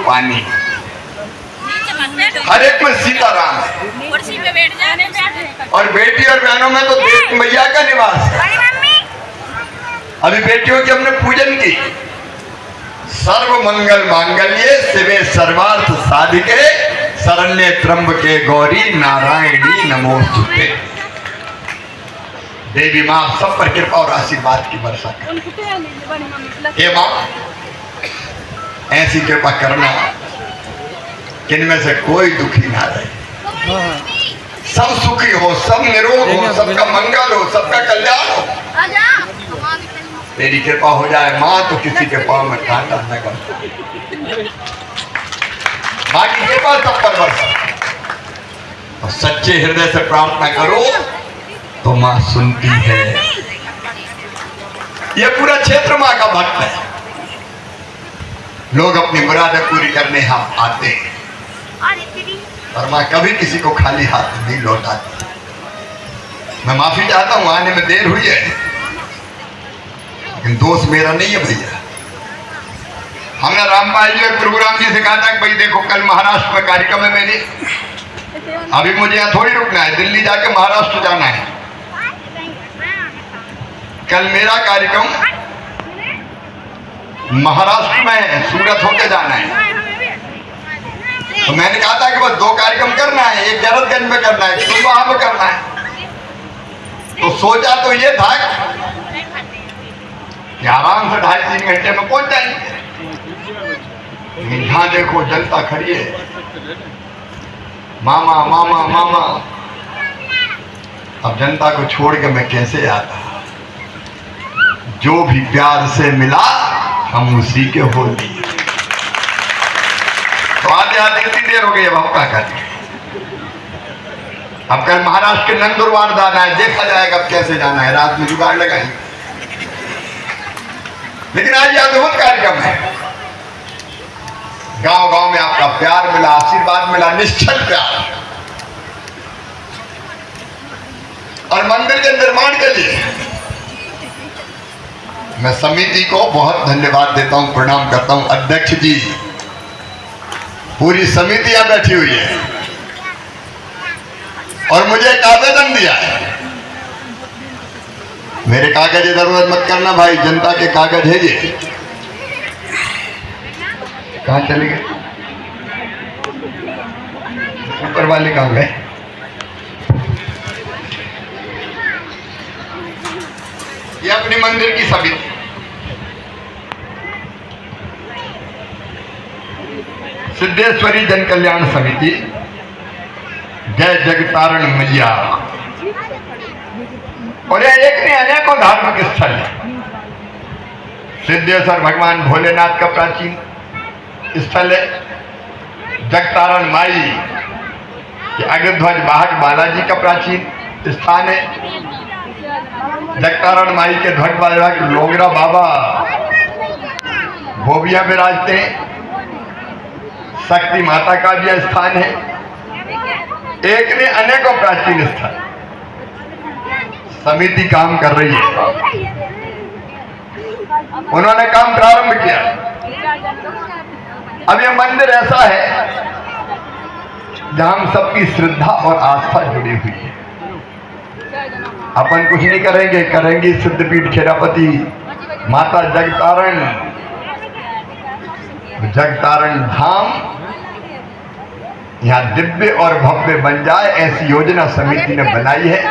पानी, हर एक में सीताराम है। और बेटी और बहनों में तो देव मैया का निवास है। अभी बेटियों की हमने पूजन की। सर्व मंगल मांगल्ये शिवे सर्वार्थ साधिके शरण्ये त्र्यंबके गौरी नारायणी नमोस्तुते। देवी माँ सब पर कृपा और आशीर्वाद की वर्षा करे। हे माँ, ऐसी कृपा करना कि इनमें से कोई दुखी ना रहे, सब सुखी हो, सब निरोग हो, सबका मंगल हो, सबका कल्याण हो। तेरी कृपा हो जाए माँ तो किसी के पाँव में कांटा न कर। माँ की कृपा सब पर बरसे और सच्चे हृदय से प्रार्थना करो तो माँ सुनती है। यह पूरा क्षेत्र माँ का भक्त है। लोग अपनी मुरादें पूरी करने हम आते हैं और माँ कभी किसी को खाली हाथ नहीं लौटाती। मैं माफी चाहता हूँ, आने में देर हुई है, लेकिन दोष मेरा नहीं है भैया। हमने रामपाल जी और प्रोग्राम जी से कहा था कि भाई देखो कल महाराष्ट्र में कार्यक्रम है मेरे, अभी मुझे यहाँ थोड़ी रुकना है, दिल्ली जाके महाराष्ट्र जाना है। कल मेरा कार्यक्रम महाराष्ट्र में है, सूरत होके जाना है। तो मैंने कहा था कि बस 2 कार्यक्रम करना है, एक जरतगंज में करना है, एक वहां में करना है। तो सोचा तो ये था कि आराम से 2.5-3 घंटे में पहुंच जाएंगे। यहाँ देखो जनता खड़ी है, मामा मामा मामा। अब जनता को छोड़ के मैं कैसे आता? जो भी प्यार से मिला हम उसी के हो लिए। तो आते आते इतनी देर हो गई, अब क्या करें? अब कल महाराष्ट्र के नंदुरबार जाना है, देखा जाएगा अब कैसे जाना है, रात में जुगाड़ लगाएंगे। लेकिन आज यह अद्भुत कार्यक्रम है। गांव गांव में आपका प्यार मिला, आशीर्वाद मिला, निश्चल प्यार। और मंदिर के निर्माण के लिए मैं समिति को बहुत धन्यवाद देता हूं, प्रणाम करता हूं। अध्यक्ष जी, पूरी समिति यहां बैठी हुई है और मुझे एक आवेदन दिया है। मेरे कागज इधर उधर मत करना भाई, जनता के कागज है ये। कहां चले गए? ऊपर वाले कहां गए? ये अपनी मंदिर की समिति, सिद्धेश्वरी जन कल्याण समिति, जय जगतारण मैया। और यह एक ने अनेकों धार्मिक स्थल है। सिद्धेश्वर भगवान भोलेनाथ का प्राचीन स्थल है। जगतारण माई के अग्रध्वज वाहक बालाजी का प्राचीन स्थान है। जगतारण माई के ध्वज वाहक लोगरा बाबा भोबिया विराजते हैं। शक्ति माता का भी स्थान है। एक ने अनेकों प्राचीन स्थल। समिति काम कर रही है, उन्होंने काम प्रारंभ किया। अब यह मंदिर ऐसा है जहां हम सबकी श्रद्धा और आस्था जुड़ी हुई है। अपन कुछ नहीं करेंगे, करेंगे सिद्धपीठ खेरापति माता जगतारण धाम यहाँ दिव्य और भव्य बन जाए, ऐसी योजना समिति ने बनाई है।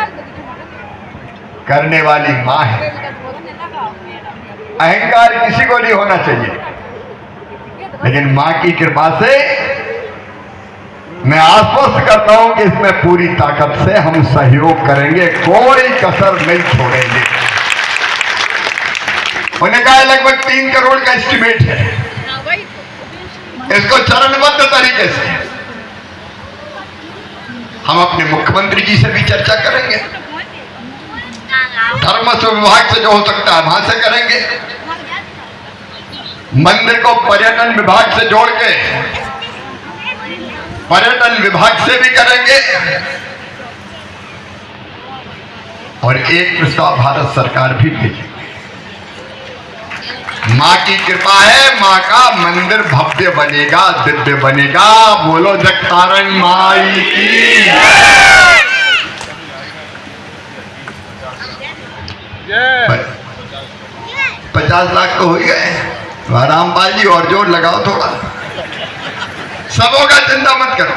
करने वाली माँ है। अहंकार किसी को नहीं होना चाहिए, लेकिन माँ की कृपा से मैं आश्वस्त करता हूं कि इसमें पूरी ताकत से हम सहयोग करेंगे, कोई कसर नहीं छोड़ेंगे। उन्होंने कहा लगभग 3 करोड़ का एस्टिमेट है। इसको चरणबद्ध तरीके से हम अपने मुख्यमंत्री जी से भी चर्चा करेंगे, धर्मस्व विभाग से जो हो सकता है वहां से करेंगे, मंदिर को पर्यटन विभाग से जोड़ के पर्यटन विभाग से भी करेंगे और एक प्रस्ताव भारत सरकार भी भेजेगी। माँ की कृपा है, माँ का मंदिर भव्य बनेगा, दिव्य बनेगा। बोलो जगतारण माई की। 50 लाख तो हो ही गए। रामपाल जी और जोर लगाओ थोड़ा। सबों का चिंता मत करो,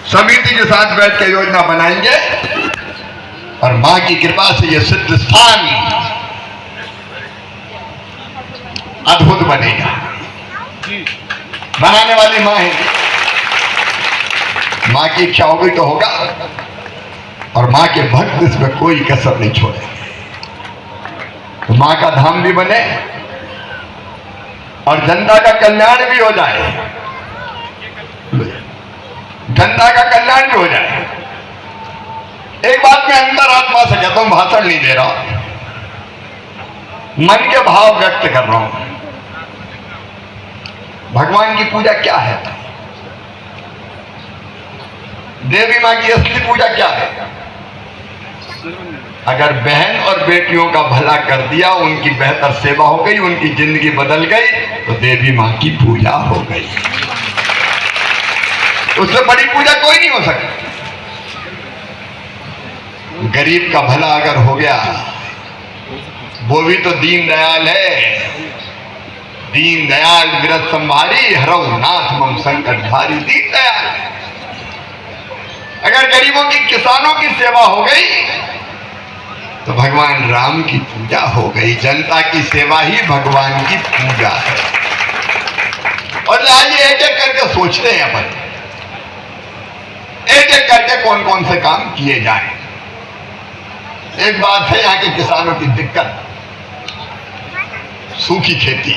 समिति के साथ बैठ के योजना बनाएंगे और माँ की कृपा से ये सिद्ध स्थान अद्भुत बनेगा। बनाने वाली माँ है, माँ की इच्छा होगी तो होगा। और माँ के भक्त इसमें कोई कसर नहीं छोड़ेंगे। तो माँ का धाम भी बने और जनता का कल्याण भी हो जाए, जनता का कल्याण भी हो जाए। एक बात मैं अंतरात्मा से कहता हूं, भाषण नहीं दे रहा, मन के भाव व्यक्त कर रहा हूं। भगवान की पूजा क्या है? देवी मां की असली पूजा क्या है? अगर बहन और बेटियों का भला कर दिया, उनकी बेहतर सेवा हो गई, उनकी जिंदगी बदल गई, तो देवी मां की पूजा हो गई। उससे बड़ी पूजा कोई नहीं हो सकती। गरीब का भला अगर हो गया, वो भी तो दीनदयाल है। दीनदयाल विरत संभारी, हरऊ नाथ मम संकट भारी। दीनदयाल। अगर गरीबों की, किसानों की सेवा हो गई, तो भगवान राम की पूजा हो गई। जनता की सेवा ही भगवान की पूजा है। और आइए एक एक करके सोचते हैं अपन, एक एक करके कौन कौन से काम किए जाएं। एक बात है यहाँ के किसानों की दिक्कत, सूखी खेती।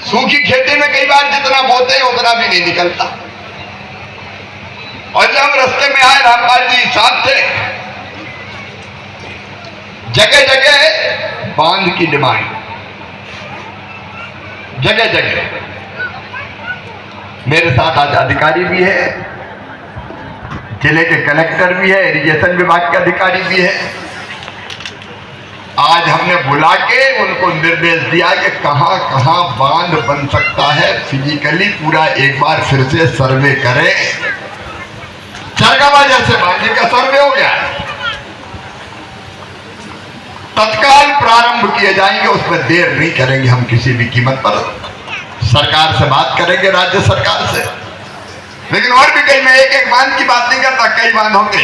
सूखी खेती में कई बार जितना बोते हैं उतना भी नहीं निकलता। और जब रास्ते में आए, रामपाल जी साथ थे, जगह जगह बांध की डिमांड, जगह जगह। मेरे साथ आज अधिकारी भी है, जिले के कलेक्टर भी है, इरिगेशन विभाग के अधिकारी भी है। आज हमने बुला के उनको निर्देश दिया कि कहां कहां बांध बन सकता है, फिजिकली पूरा एक बार फिर से सर्वे करें। चरगावा जैसे बांध का सर्वे हो गया, तत्काल प्रारंभ किए जाएंगे, उसमें देर नहीं करेंगे हम किसी भी कीमत पर। सरकार से बात करेंगे, राज्य सरकार से। लेकिन और भी कई, मैं एक एक बांध की बात नहीं करता, कई बांध होंगे।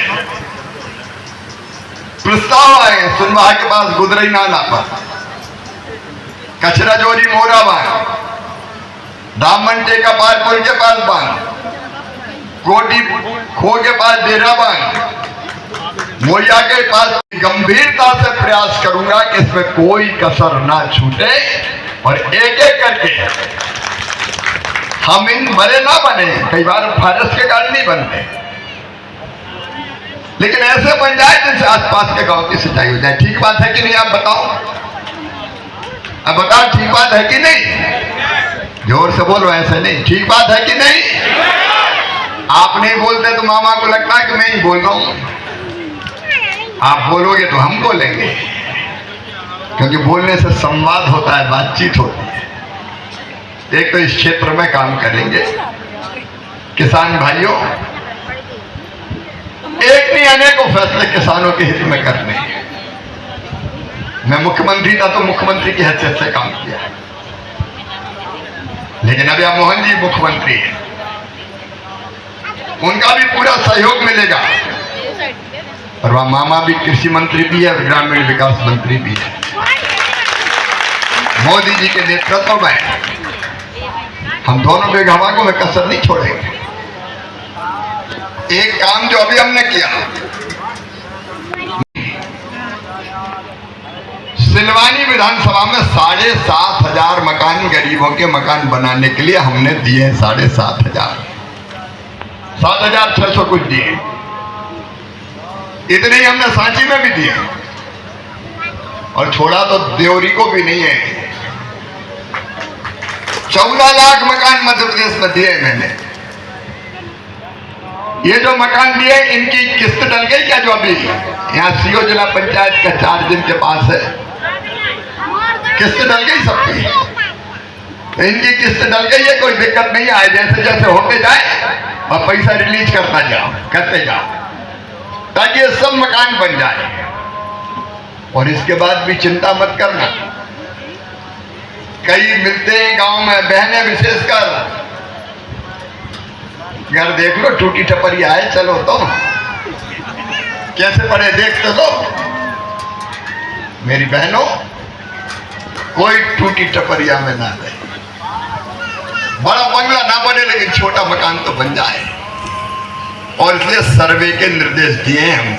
प्रस्ताव आए सुनवाहा के पास गुदरई नाला पर, कचरा जोरी मोरा बांध, दामन का पास पुल के पास बांध, कोटी खो के पास डेरा बांध, मोया के पास। गंभीरता से प्रयास करूंगा कि इसमें कोई कसर ना छूटे और एक एक करके हम इन बड़े ना बने। कई बार फारस के कारण नहीं बनते, लेकिन ऐसे बन जाए जिनसे आसपास के गांव की सिंचाई हो जाए। ठीक बात है कि नहीं? आप बताओ, अब बताओ, ठीक बात है कि नहीं? जोर से बोलो, ऐसे नहीं। ठीक बात है कि नहीं? आप नहीं बोलते तो मामा को लगता है कि मैं ही बोल रहा हूं। आप बोलोगे तो हम बोलेंगे, क्योंकि बोलने से संवाद होता है, बातचीत होती है। एक तो इस क्षेत्र में काम करेंगे किसान भाइयों, एक नहीं अनेकों फैसले किसानों के हित में करने हैं। मैं मुख्यमंत्री था तो मुख्यमंत्री की हैसियत से काम किया, लेकिन अभी मोहन जी मुख्यमंत्री हैं, उनका भी पूरा सहयोग मिलेगा। और वह मामा भी कृषि मंत्री भी है, ग्रामीण विकास मंत्री भी है। मोदी जी के नेतृत्व में हम दोनों विभागों में कसर नहीं छोड़ेंगे। एक काम जो अभी हमने किया, सिलवानी विधानसभा में 7,500 मकान, गरीबों के मकान बनाने के लिए हमने दिए 7,500, 7,600 कुछ दिए। इतने ही हमने सांची में भी दिए, और छोड़ा तो देवरी को भी नहीं है। 14 लाख मकान मध्य प्रदेश में दिए मैंने। ये जो मकान दिए, इनकी किस्त डल गई क्या? जो अभी यहाँ सीओ जिला पंचायत का 4 दिन के पास है, किस्त डल गई सबकी, इनकी किस्त डल गई है, कोई दिक्कत नहीं आए, जैसे जैसे होते जाए और पैसा रिलीज करते जाओ ताकि ये सब मकान बन जाए। और इसके बाद भी चिंता मत करना, कई मिलते हैं गांव में बहनें विशेषकर, घर देख लो टूटी टपरी आए, चलो तो कैसे पड़े देख तो लो। मेरी बहनों, कोई टूटी टपरिया में ना रहे, बड़ा बंगला ना बने लेकिन छोटा मकान तो बन जाए। और इसलिए सर्वे के निर्देश दिए हैं हमने,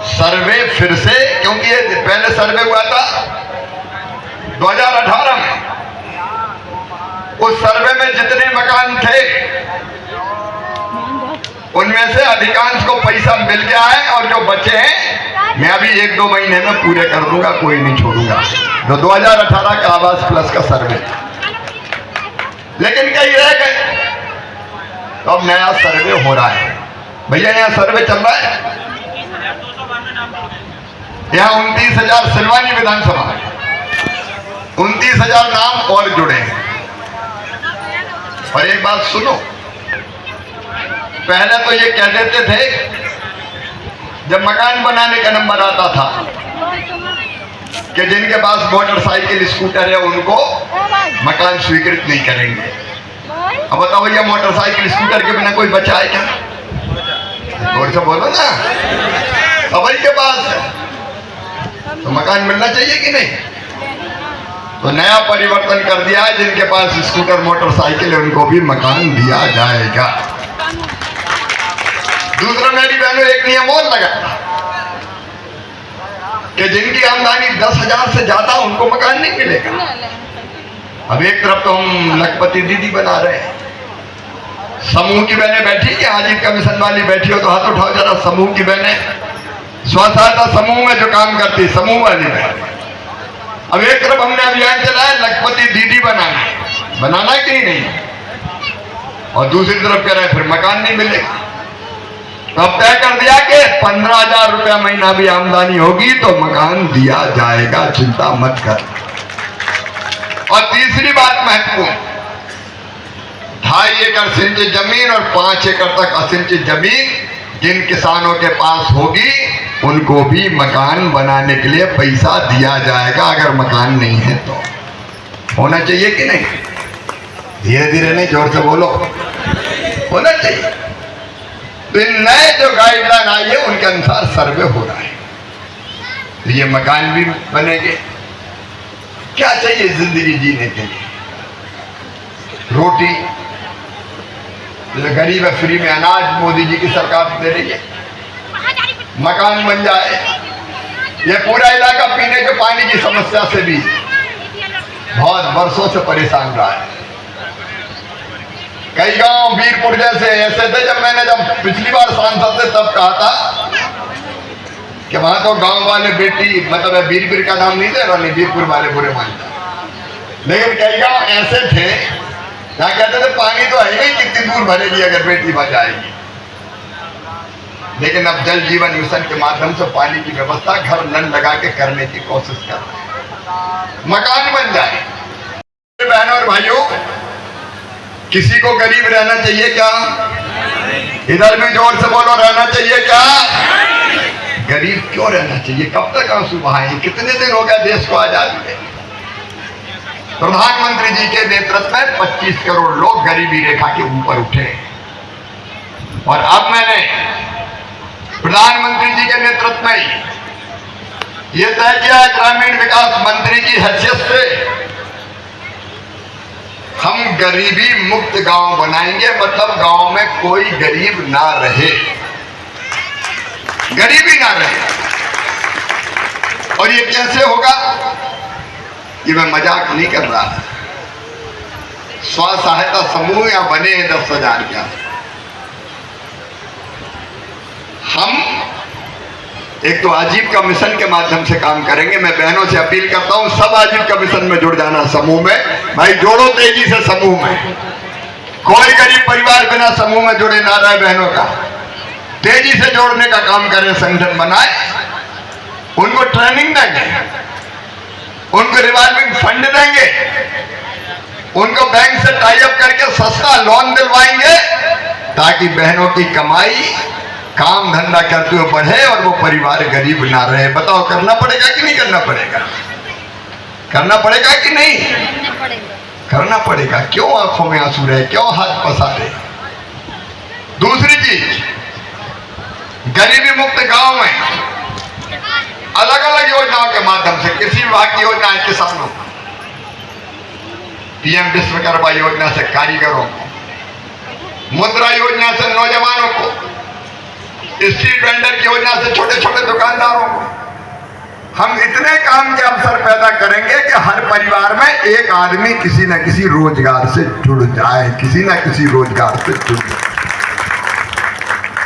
सर्वे फिर से, क्योंकि ये पहले सर्वे हुआ था 2018 में, उस सर्वे में जितने मकान थे उनमें से अधिकांश को पैसा मिल गया है, और जो बचे हैं मैं अभी 1-2 महीने में पूरे कर दूंगा, कोई नहीं छोड़ूंगा। जो 2018 का आवास प्लस का सर्वे, लेकिन कई रह गए, तो अब नया सर्वे हो रहा है। भैया यहाँ सर्वे चल रहा है, यहाँ 29,000 सिलवानी विधानसभा, 29,000 नाम और जुड़े हैं। और एक बात सुनो, पहले तो ये कह देते थे जब मकान बनाने का नंबर आता था कि जिनके पास मोटरसाइकिल स्कूटर है उनको मकान स्वीकृत नहीं करेंगे। अब बताओ भैया, मोटरसाइकिल स्कूटर के बिना कोई बचा है क्या? और से बोलो ना, सभी के पास है तो मकान मिलना चाहिए कि नहीं? तो नया परिवर्तन कर दिया है, जिनके पास स्कूटर मोटरसाइकिल है उनको भी मकान दिया जाएगा। दूसरा मेरी बहनों, एक नियम और लगा कि जिनकी आमदनी 10,000 से ज्यादा उनको मकान नहीं मिलेगा। अब एक तरफ तो हम लखपति दीदी बना रहे हैं, समूह की बहनें बैठी कि आजीविका मिशन वाली बैठी हो तो हाथ उठाओ जरा। समूह की बहनें, स्व सहायता समूह में जो काम करती, समूह वाली बहन। अब एक तरफ हमने अभियान चलाया लखपति दीदी बनाना कि नहीं, और दूसरी तरफ कह रहे हैं फिर मकान नहीं मिलेगा। तो अब तय कर दिया कि 15,000 रुपया महीना भी आमदनी होगी तो मकान दिया जाएगा, चिंता मत कर। और तीसरी बात महत्वपूर्ण, 2.5 एकड़ सिंचित जमीन और 5 एकड़ तक असिंचित जमीन जिन किसानों के पास होगी उनको भी मकान बनाने के लिए पैसा दिया जाएगा। अगर मकान नहीं है तो होना चाहिए कि नहीं? धीरे धीरे नहीं, जोर से बोलो, होना चाहिए। तो इन नए जो गाइडलाइन आई है उनके अनुसार सर्वे हो रहा है, तो ये मकान भी बनेंगे। क्या चाहिए जिंदगी जीने के लिए? रोटी, गरीब है फ्री में अनाज मोदी जी की सरकार दे रही है, मकान बन जाए। ये पूरा इलाका पीने के पानी की समस्या से भी बहुत वर्षों से परेशान रहा है। कई गांव वीरपुर जैसे ऐसे थे, जब पिछली बार सांसद थे तब कहा था कि वहां तो गांव वाले बेटी, मतलब वीरपुर का नाम नहीं दे रहा, नहीं वीरपुर वाले बुरे मानते, लेकिन कई गांव ऐसे थे जहाँ कहते थे पानी तो है नहीं, कितनी दूर भरेगी अगर बेटी बच जाएगी। लेकिन अब जल जीवन मिशन के माध्यम से पानी की व्यवस्था घर नल लगा के करने की कोशिश कर रहे हैं, मकान बन जाए। बहनों और भाइयों, किसी को गरीब रहना चाहिए क्या? इधर भी जोर से बोलो, रहना चाहिए क्या? गरीब क्यों रहना चाहिए? कब तक आंसू बहाएंगे? कितने दिन हो गया देश को आजादी में? प्रधानमंत्री जी के नेतृत्व में 25 करोड़ लोग गरीबी रेखा के ऊपर उठे, और अब मैंने प्रधानमंत्री जी के नेतृत्व में यह तय किया है, ग्रामीण विकास मंत्री की हैसियत से हम गरीबी मुक्त गांव बनाएंगे। मतलब गांव में कोई गरीब ना रहे, गरीबी ना रहे। और ये कैसे होगा? ये मैं मजाक नहीं कर रहा, स्व सहायता समूह या बने हैं 10,000 का। हम एक तो आजीविका मिशन के माध्यम से काम करेंगे। मैं बहनों से अपील करता हूं, सब आजीविका मिशन में जुड़ जाना, समूह में। भाई जोड़ो तेजी से समूह में, कोई गरीब परिवार बिना समूह में जुड़े ना रहे। बहनों का तेजी से जोड़ने का काम करें, संगठन बनाए, उनको ट्रेनिंग देंगे। उनको रिवॉल्विंग फंड देंगे, उनको बैंक से टाई अप करके सस्ता लोन दिलवाएंगे ताकि बहनों की कमाई काम धंधा करते हुए बढ़े और वो परिवार गरीब ना रहे। बताओ करना पड़ेगा कि नहीं करना पड़ेगा? करना पड़ेगा कि नहीं? करना पड़ेगा। क्यों आंखों में आंसू रहे, क्यों हाथ पसारे? दूसरी चीज, गरीबी मुक्त गांव में अलग अलग योजनाओं के माध्यम से किसी विभाग की योजना है किसानों को, पीएम विश्वकर्मा योजना से कारीगरों को, मुद्रा योजना से नौजवानों को, स्ट्रीट वेंडर की योजना से छोटे छोटे दुकानदारों को, हम इतने काम के अवसर पैदा करेंगे कि हर परिवार में एक आदमी किसी न किसी रोजगार से जुड़ जाए, किसी न किसी रोजगार से जुड़ जाए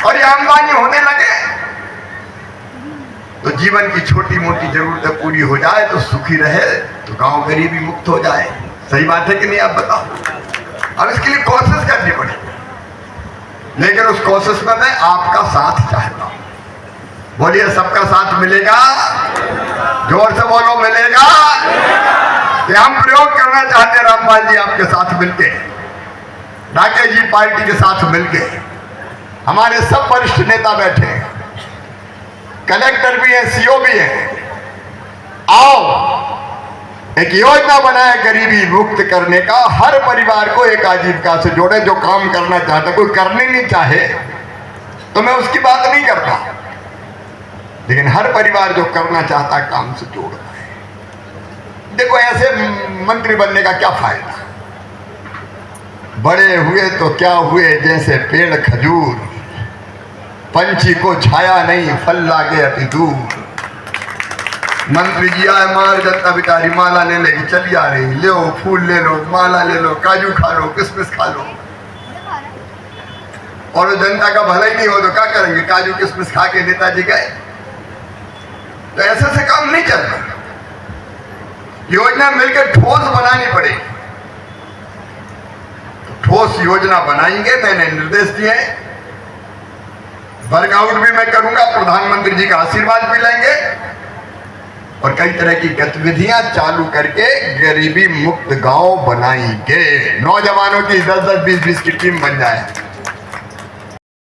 और ये आमदनी होने लगे तो जीवन की छोटी मोटी जरूरतें पूरी हो जाए तो सुखी रहे, तो गांव गरीबी मुक्त हो जाए। सही बात है कि नहीं? आप बताओ। अब इसके लिए कोशिश करनी पड़ेगी, लेकिन उस कोशिश में मैं आपका साथ चाहता हूं। बोलिए, सबका साथ मिलेगा? जोर से बोलो, मिलेगा? कि हम प्रयोग करना चाहते हैं रामपाल जी आपके साथ मिलके, राकेश जी पार्टी के साथ मिलके, हमारे सब वरिष्ठ नेता बैठे हैं, कलेक्टर भी है, सीओ भी है। आओ एक योजना बनाए गरीबी मुक्त करने का, हर परिवार को एक आजीविका से जोड़े। जो काम करना चाहता, कोई करने नहीं चाहे तो मैं उसकी बात नहीं करता, लेकिन हर परिवार जो करना चाहता है काम से जोड़ना है। देखो, ऐसे मंत्री बनने का क्या फायदा? बड़े हुए तो क्या हुए जैसे पेड़ खजूर, पंछी को छाया नहीं फल लागे अति दूर। मंत्री जी आए, मार जनता बेचारी माला ले लेगी चली आ रही, ले फूल ले लो, माला ले लो, काजू खा लो, किशमिश खा लो, और जनता का भला ही नहीं हो तो क्या करेंगे? काजू किशमिश खा के नेताजी गए। तो ऐसे से काम नहीं चलता। योजना मिलकर ठोस बनानी पड़ेगी। तो ठोस योजना बनाएंगे, मैंने निर्देश दिए, वर्कआउट भी मैं करूंगा, प्रधानमंत्री जी का आशीर्वाद भी लेंगे और कई तरह की गतिविधियां चालू करके गरीबी मुक्त गांव बनाएंगे। नौजवानों की 10-10, 20-20 की टीम बन जाए।